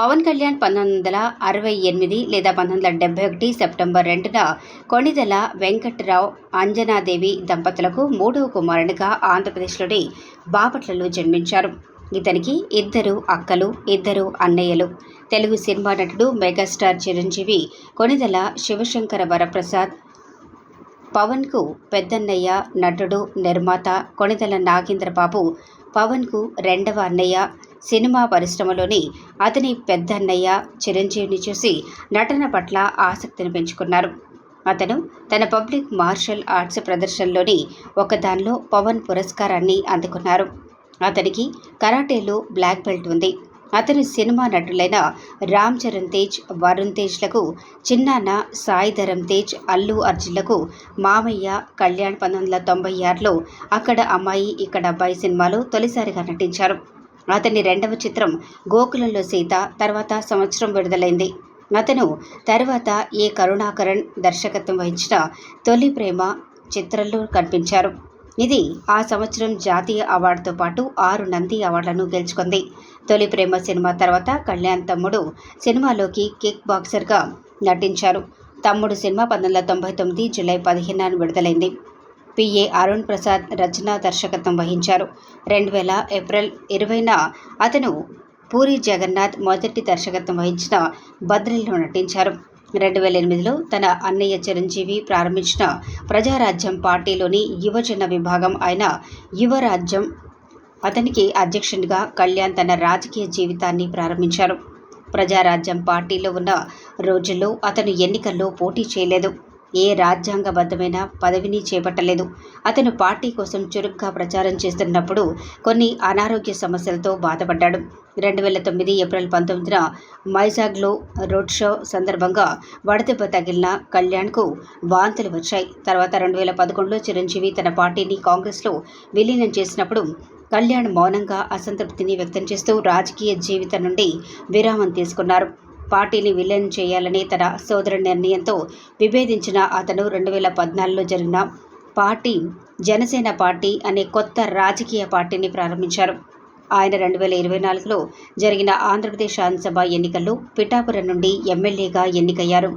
పవన్ కళ్యాణ్ 1968 లేదా 1971 సెప్టెంబర్ 2న కొణిదెల వెంకట్రావు అంజనాదేవి దంపతులకు మూడవ కుమారునిగా ఆంధ్రప్రదేశ్లోని బాపట్లలో జన్మించారు. ఇతనికి ఇద్దరు అక్కలు, ఇద్దరు అన్నయ్యలు. తెలుగు సినిమా నటుడు మెగాస్టార్ చిరంజీవి కొణిదెల శివశంకర వరప్రసాద్. పవన్కు పెద్దన్నయ్య నటుడు, నిర్మాత కొణిదెల నాగేంద్రబాబు. పవన్కు రెండవ అన్నయ్య. సినిమా పరిశ్రమలోని అతని పెద్దన్నయ్య చిరంజీవిని చూసి నటన పట్ల ఆసక్తిని పెంచుకున్నారు. అతను తన పబ్లిక్ మార్షల్ ఆర్ట్స్ ప్రదర్శనలోని ఒకదానిలో పవన్ పురస్కారాన్ని అందుకున్నారు. అతనికి కరాటేలో బ్లాక్ బెల్ట్ ఉంది. అతను సినిమా నటులైన రామ్ చరణ్ తేజ్, వరుణ్ తేజ్లకు చిన్నాన్న, సాయి ధరమ్ తేజ్, అల్లు అర్జున్లకు మామయ్య. కళ్యాణ్ 1996లో అక్కడ అమ్మాయి ఇక్కడ అబ్బాయి సినిమాలో తొలిసారిగా నటించారు. అతని రెండవ చిత్రం గోకులంలో సీత తర్వాత సంవత్సరం విడుదలైంది. అతను తర్వాత ఏ కరుణాకరణ్ దర్శకత్వం వహించిన తొలి ప్రేమ చిత్రంలో కనిపించారు. ఇది ఆ సంవత్సరం జాతీయ అవార్డుతో పాటు 6 నంది అవార్డులను గెలుచుకుంది. తొలి ప్రేమ సినిమా తర్వాత కళ్యాణ్ తమ్ముడు సినిమాలోకి కిక్ బాక్సర్గా నటించారు. తమ్ముడు సినిమా 1999 జూలై 15న విడుదలైంది. పిఏ అరుణ్ ప్రసాద్ రచన దర్శకత్వం వహించారు. 2000 ఏప్రిల్ 20న అతను పూరి జగన్నాథ్ మొదటి దర్శకత్వం వహించిన బద్రీలో నటించారు. 2008లో తన అన్నయ్య చిరంజీవి ప్రారంభించిన ప్రజారాజ్యం పార్టీలోని యువజన విభాగం అయిన యువరాజ్యం అతనికి అధ్యక్షునిగా కళ్యాణ్ తన రాజకీయ జీవితాన్ని ప్రారంభించారు. ప్రజారాజ్యం పార్టీలో ఉన్న రోజుల్లో అతను ఎన్నికల్లో పోటీ చేయలేదు. ఏ రాజ్యాంగబద్ధమైన పదవిని చేపట్టలేదు. అతను పార్టీ కోసం చురుగ్గా ప్రచారం చేస్తున్నప్పుడు కొన్ని అనారోగ్య సమస్యలతో బాధపడ్డాడు. 2009 ఏప్రిల్ 19న వైజాగ్లో రోడ్ షో సందర్భంగా వడదెబ్బ తగిలిన కళ్యాణ్కు వాంతులు వచ్చాయి. తర్వాత 2011లో చిరంజీవి తన పార్టీని కాంగ్రెస్లో విలీనం చేసినప్పుడు కళ్యాణ్ మౌనంగా అసంతృప్తిని వ్యక్తం చేస్తూ రాజకీయ జీవితం నుండి విరామం తీసుకున్నారు. పార్టీని విలీనం చేయాలని తన సోదరుడి నిర్ణయంతో విభేదించిన అతను 2014లో జరిగిన పార్టీ జనసేన పార్టీ అనే కొత్త రాజకీయ పార్టీని ప్రారంభించారు. ఆయన 2024లో జరిగిన ఆంధ్రప్రదేశ్ శాసనసభ ఎన్నికల్లో పిఠాపురం నుండి ఎమ్మెల్యేగా ఎన్నికయ్యారు.